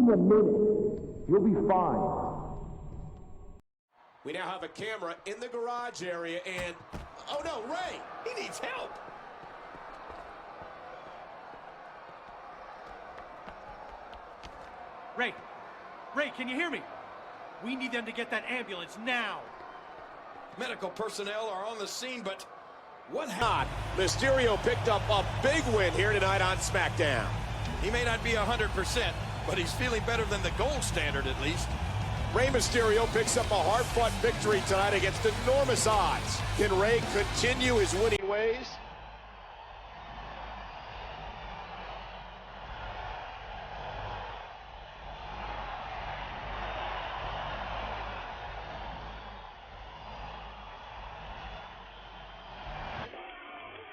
him a minute. He'll be fine. We now have a camera in the garage area, and oh no, Rey! He needs help! Rey, can you hear me? We need them to get that ambulance now. Medical personnel are on the scene, but what happened? Mysterio picked up a big win here tonight on Smackdown. He may not be 100%, but he's feeling better than the gold standard at least. Rey Mysterio picks up a hard-fought victory tonight against enormous odds. Can Rey continue his winning ways?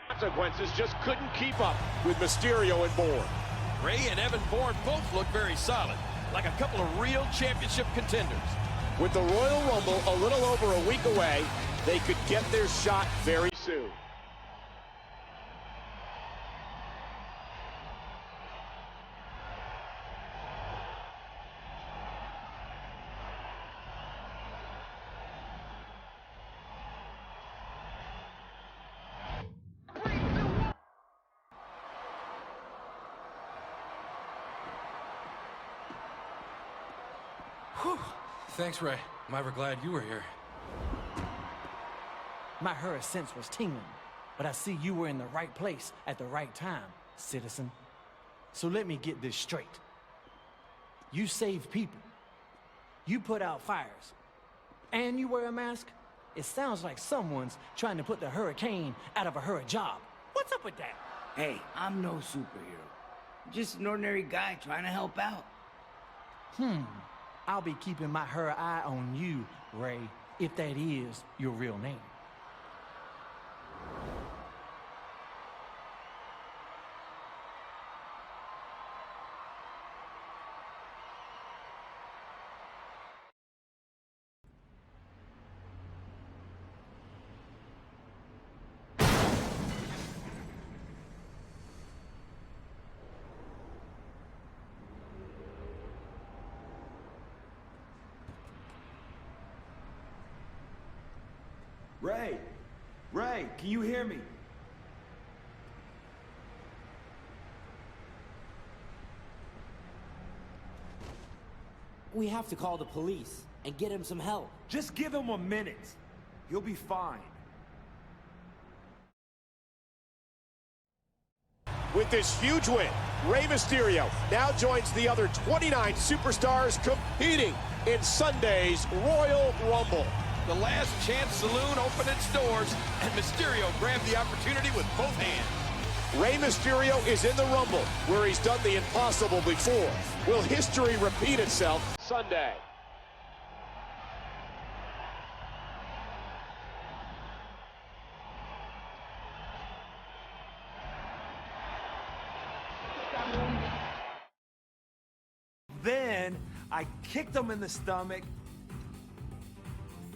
Consequences just couldn't keep up with Mysterio and Bourne. Rey and Evan Bourne both look very solid, like a couple of real championship contenders. With the Royal Rumble a little over a week away, they could get their shot very soon. Whew. Thanks, Rey. I'm ever glad you were here. My her sense was tingling, but I see you were in the right place at the right time, citizen. So let me get this straight. You save people. You put out fires. And you wear a mask? It sounds like someone's trying to put the hurricane out of a job. What's up with that? Hey, I'm no superhero. Just an ordinary guy trying to help out. I'll be keeping my eye on you, Rey, if that is your real name. Rey, can you hear me? We have to call the police and get him some help. Just give him a minute. He'll be fine. With this huge win, Rey Mysterio now joins the other 29 superstars competing in Sunday's Royal Rumble. The Last Chance Saloon opened its doors, and Mysterio grabbed the opportunity with both hands. Rey Mysterio is in the Rumble, where he's done the impossible before. Will history repeat itself Sunday? Then I kicked him in the stomach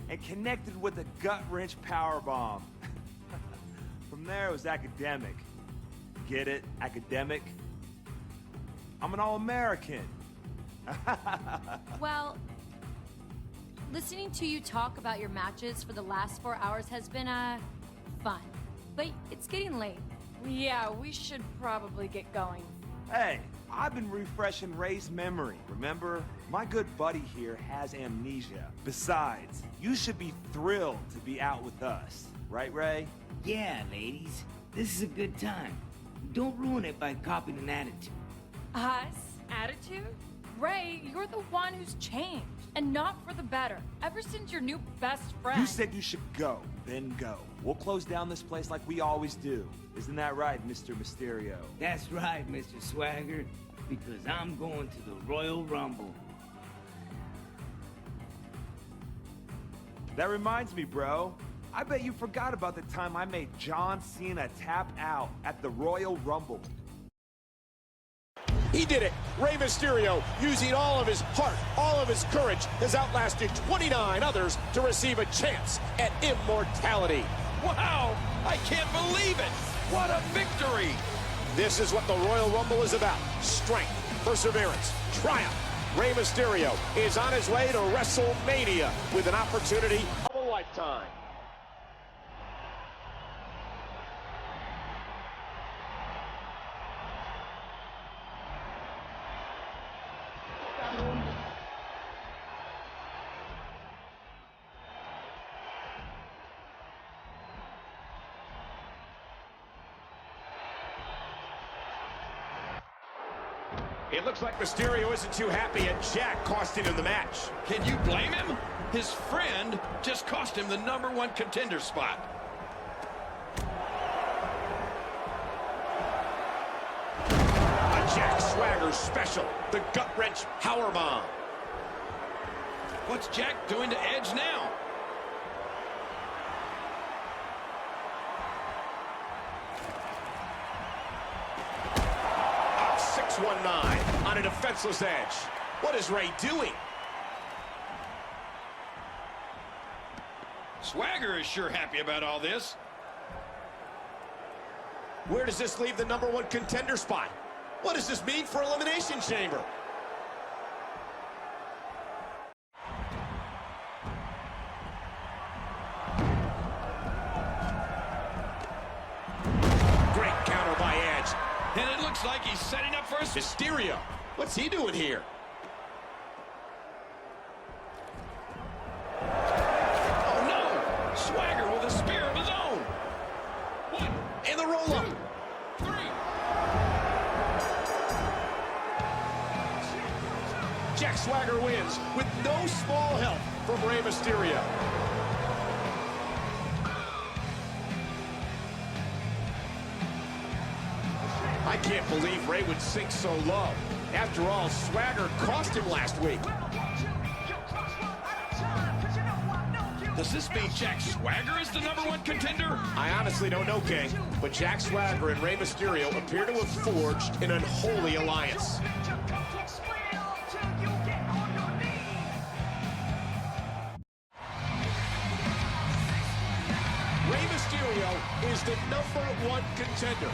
and connected with a gut-wrench powerbomb. From there, it was academic. Get it? Academic? I'm an All-American. Well, listening to you talk about your matches for the last 4 hours has been, fun. But it's getting late. Yeah, we should probably get going. Hey, I've been refreshing Rey's memory, remember? My good buddy here has amnesia. Besides, you should be thrilled to be out with us. Right, Rey? Yeah, ladies. This is a good time. Don't ruin it by copying an attitude. Us? Attitude? Rey, you're the one who's changed, and not for the better, ever since your new best friend. You said you should go, then go. We'll close down this place like we always do. Isn't that right, Mr. Mysterio? That's right, Mr. Swagger, because I'm going to the Royal Rumble. That reminds me, bro. I bet you forgot about the time I made John Cena tap out at the Royal Rumble. He did it. Rey Mysterio, using all of his heart, all of his courage, has outlasted 29 others to receive a chance at immortality. Wow! I can't believe it! What a victory! This is what the Royal Rumble is about. Strength, perseverance, triumph, Rey Mysterio is on his way to WrestleMania with an opportunity of a lifetime. It looks like Mysterio isn't too happy, and Jack costing him the match. Can you blame him? His friend just cost him the #1 contender spot. A Jack Swagger special, the gut-wrench powerbomb. What's Jack doing to Edge now? 619 on a defenseless Edge. What is Rey doing? Swagger is sure happy about all this. Where does this leave the #1 contender spot? What does this mean for Elimination Chamber? Great counter by Edge. And it looks like he's setting up for us. Mysterio, what's he doing here? Oh no! Swagger with a spear of his own. 1, in the roll-up. 2, 3. Jack Swagger wins with no small help from Rey Mysterio. I can't believe Rey would sink so low. After all, Swagger cost him last week. Does this mean Jack Swagger is the #1 contender? I honestly don't know, King, but Jack Swagger and Rey Mysterio appear to have forged an unholy alliance. Rey Mysterio is the #1 contender.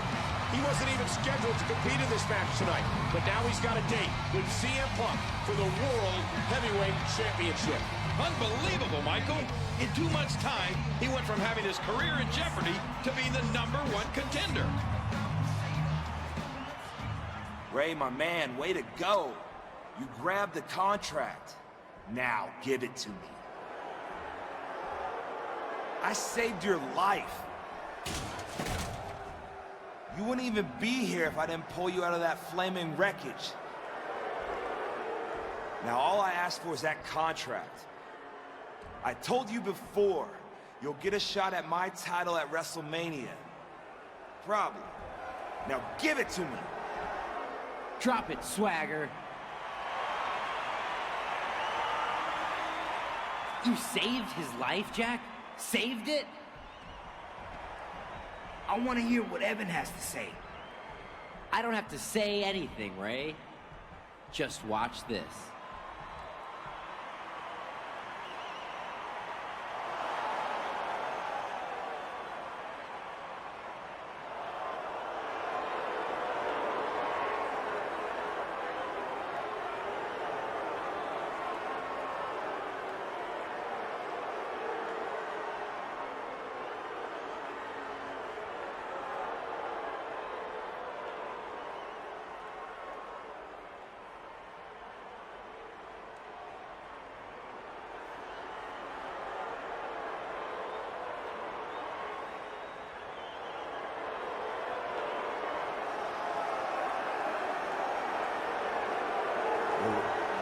He wasn't even scheduled to compete in this match tonight, but now he's got a date with CM Punk for the World Heavyweight Championship. Unbelievable, Michael. In 2 months' time, he went from having his career in jeopardy to being the #1 contender. Rey, my man, way to go. You grabbed the contract. Now give it to me. I saved your life. You wouldn't even be here if I didn't pull you out of that flaming wreckage. Now all I ask for is that contract. I told you before, you'll get a shot at my title at WrestleMania. Probably. Now give it to me. Drop it, Swagger. You saved his life, Jack? Saved it? I want to hear what Evan has to say. I don't have to say anything, Rey. Just watch this.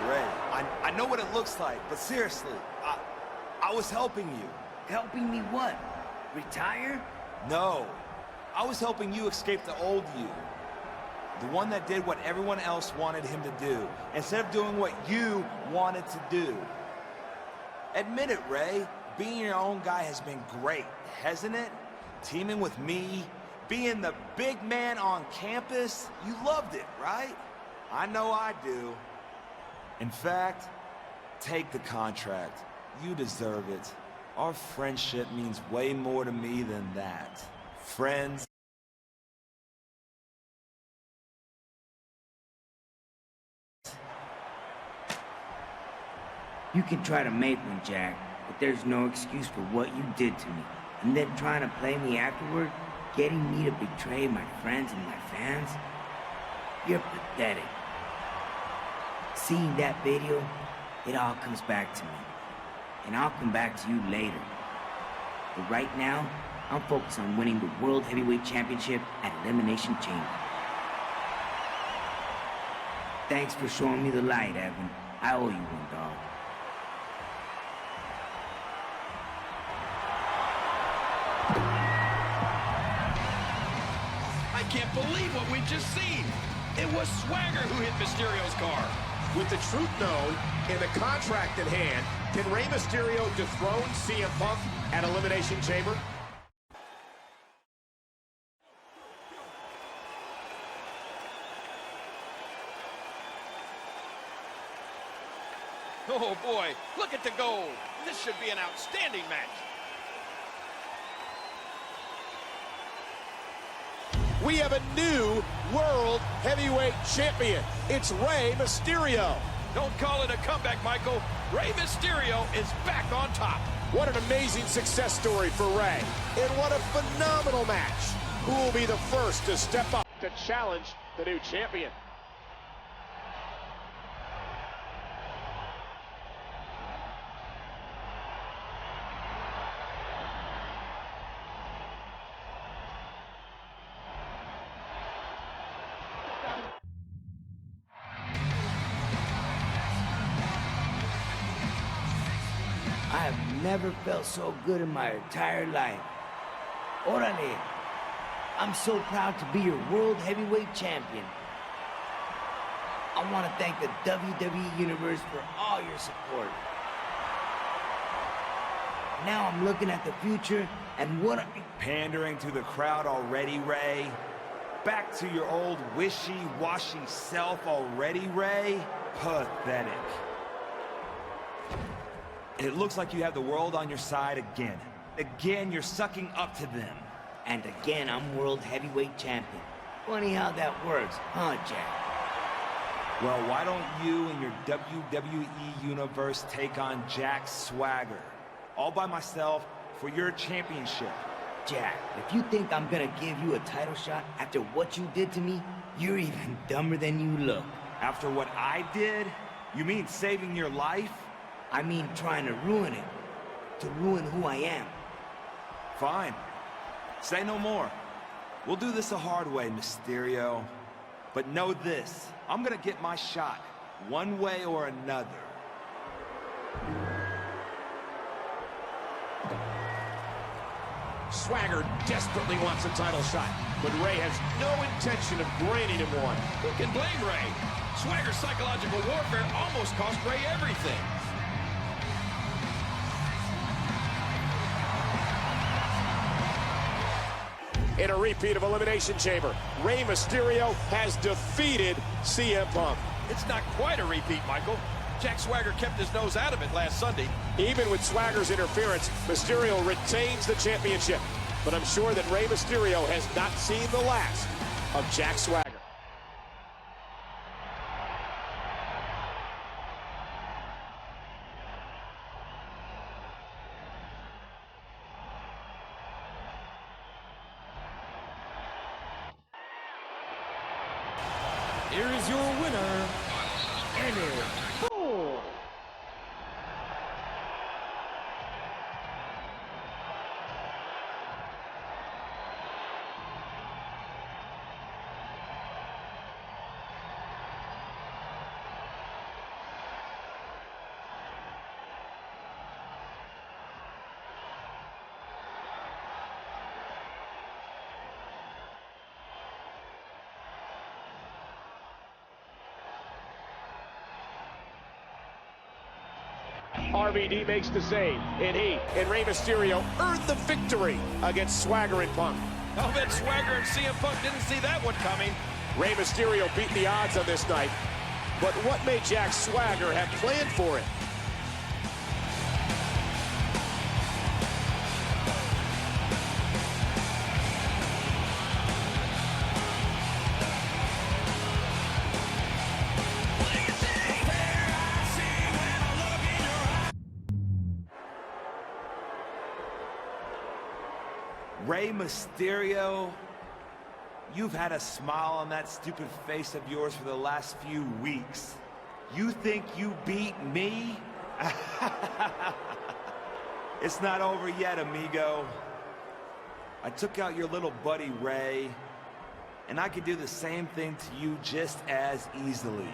Rey, I know what it looks like, but seriously, I was helping you. Helping me what? Retire? No, I was helping you escape the old you. The one that did what everyone else wanted him to do, instead of doing what you wanted to do. Admit it, Rey. Being your own guy has been great, hasn't it? Teaming with me, being the big man on campus, you loved it, right? I know I do. In fact, take the contract. You deserve it. Our friendship means way more to me than that. Friends. You can try to make one, Jack, but there's no excuse for what you did to me. And then trying to play me afterward, getting me to betray my friends and my fans? You're pathetic. Seeing that video, it all comes back to me. And I'll come back to you later. But right now, I'm focused on winning the World Heavyweight Championship at Elimination Chamber. Thanks for showing me the light, Evan. I owe you one, dog. I can't believe what we've just seen. It was Swagger who hit Mysterio's car. With the truth known and the contract in hand, can Rey Mysterio dethrone CM Punk at Elimination Chamber? Oh boy, look at the goal. This should be an outstanding match. We have a new World Heavyweight Champion. It's Rey Mysterio. Don't call it a comeback, Michael. Rey Mysterio is back on top. What an amazing success story for Rey. And what a phenomenal match. Who will be the first to step up to challenge the new champion? I have never felt so good in my entire life. Orale, I'm so proud to be your World Heavyweight Champion. I want to thank the WWE Universe for all your support. Now I'm looking at the future, and what are... Pandering to the crowd already, Rey? Back to your old wishy-washy self already, Rey? Pathetic. It looks like you have the world on your side again. Again, you're sucking up to them. And again, I'm World Heavyweight Champion. Funny how that works, huh, Jack? Well, why don't you and your WWE Universe take on Jack Swagger? All by myself for your championship. Jack, if you think I'm gonna give you a title shot after what you did to me, you're even dumber than you look. After what I did? You mean saving your life? I mean trying to ruin it. To ruin who I am. Fine. Say no more. We'll do this the hard way, Mysterio. But know this, I'm gonna get my shot, one way or another. Swagger desperately wants a title shot, but Rey has no intention of granting him one. Who can blame Rey? Swagger's psychological warfare almost cost Rey everything. In a repeat of Elimination Chamber, Rey Mysterio has defeated CM Punk. It's not quite a repeat, Michael. Jack Swagger kept his nose out of it last Sunday. Even with Swagger's interference, Mysterio retains the championship. But I'm sure that Rey Mysterio has not seen the last of Jack Swagger. Here is your winner, Eddie. RVD makes the save, and he and Rey Mysterio earned the victory against Swagger and Punk. I'll bet Swagger and CM Punk didn't see that one coming. Rey Mysterio beat the odds on this night, but what may Jack Swagger have planned for him? Rey Mysterio, you've had a smile on that stupid face of yours for the last few weeks. You think you beat me? It's not over yet, amigo. I took out your little buddy, Rey, and I could do the same thing to you just as easily.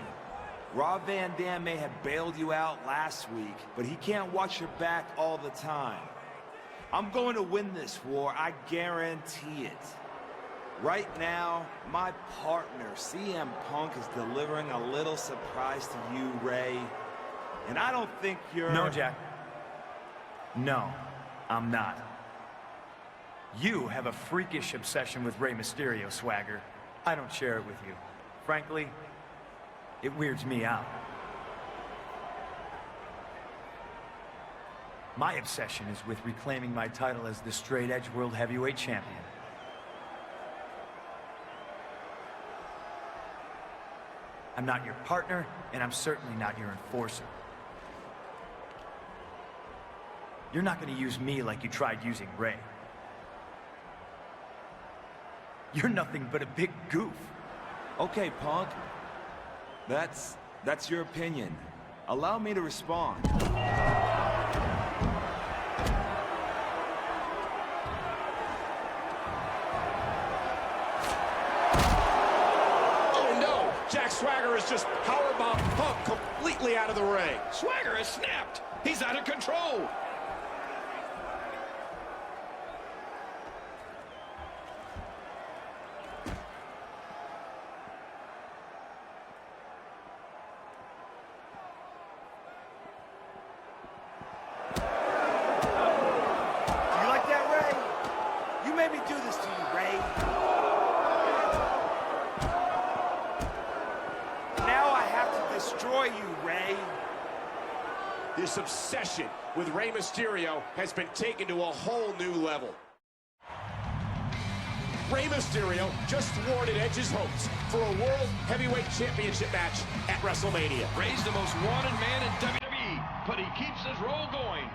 Rob Van Dam may have bailed you out last week, but he can't watch your back all the time. I'm going to win this war, I guarantee it. Right now, my partner, CM Punk, is delivering a little surprise to you, Rey. And I don't think you're... No, Jack. No, I'm not. You have a freakish obsession with Rey Mysterio, Swagger. I don't share it with you. Frankly, it weirds me out. My obsession is with reclaiming my title as the straight edge World Heavyweight Champion. I'm not your partner, and I'm certainly not your enforcer. You're not going to use me like you tried using Rey. You're nothing but a big goof. Okay, Punk. That's your opinion. Allow me to respond. Jack Swagger has just powerbombed Punk completely out of the ring. Swagger has snapped. He's out of control. You like that, Rey? You made me do this to you, Rey. Destroy you, Rey. This obsession with Rey Mysterio has been taken to a whole new level. Rey Mysterio just thwarted Edge's hopes for a World Heavyweight Championship match at WrestleMania. Rey's the most wanted man in WWE, but he keeps his role going.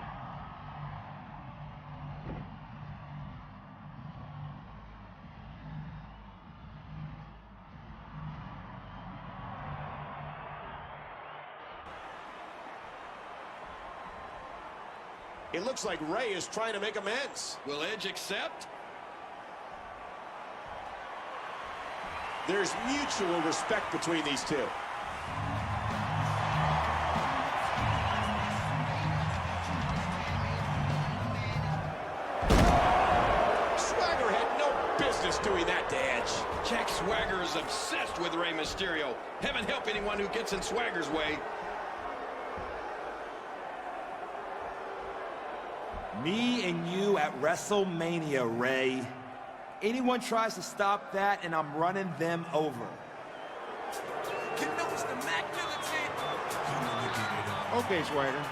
It looks like Rey is trying to make amends. Will Edge accept? There's mutual respect between these two. Swagger had no business doing that to Edge. Jack Swagger is obsessed with Rey Mysterio. Heaven help anyone who gets in Swagger's way. Me and you at WrestleMania, Rey. Anyone tries to stop that, and I'm running them over. Okay, Swagger.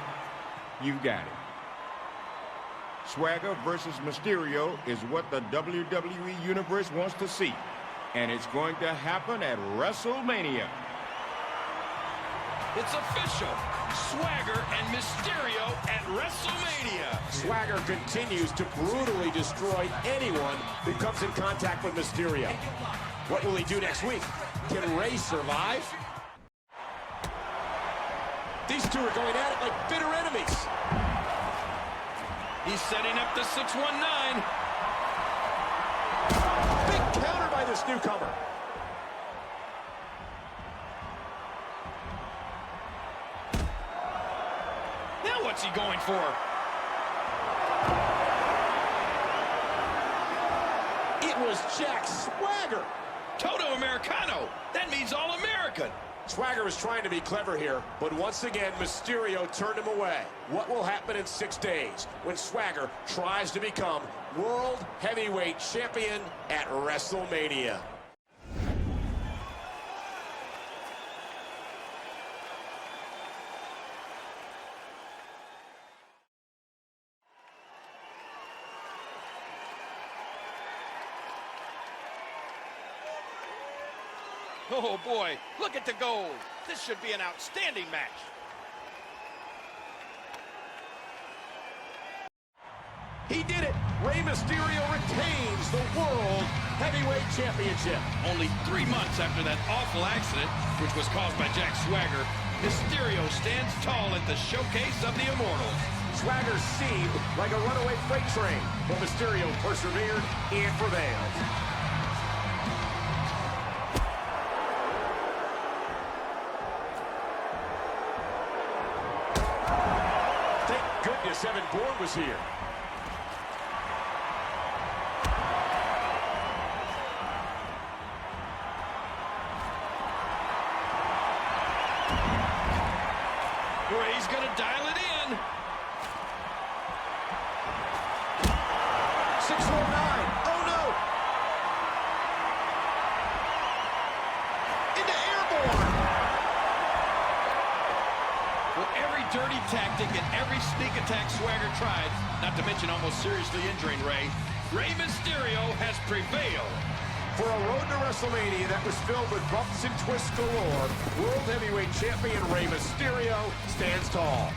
You got it. Swagger versus Mysterio is what the WWE Universe wants to see. And it's going to happen at WrestleMania. It's official. Swagger and Mysterio at WrestleMania. Swagger continues to brutally destroy anyone who comes in contact with Mysterio. What will he do next week? Can Rey survive? These two are going at it like bitter enemies. He's setting up the 619. Big counter by this newcomer. What's he going for? It was Jack Swagger. Toto Americano. That means All-American. Swagger was trying to be clever here, but once again, Mysterio turned him away. What will happen in 6 days when Swagger tries to become World Heavyweight Champion at WrestleMania? Oh, boy. Look at the gold. This should be an outstanding match. He did it. Rey Mysterio retains the World Heavyweight Championship. Only 3 months after that awful accident, which was caused by Jack Swagger, Mysterio stands tall at the showcase of the Immortals. Swagger seemed like a runaway freight train, but Mysterio persevered and prevailed. Thank goodness Evan Bourne was here. Rey's gonna dial it in. 619. Oh no! Into airborne. With every dirty tactic and every sneak attack Swagger tried, not to mention almost seriously injuring Rey, Rey Mysterio has prevailed. For a road to WrestleMania that was filled with bumps and twists galore, World Heavyweight Champion Rey Mysterio stands tall.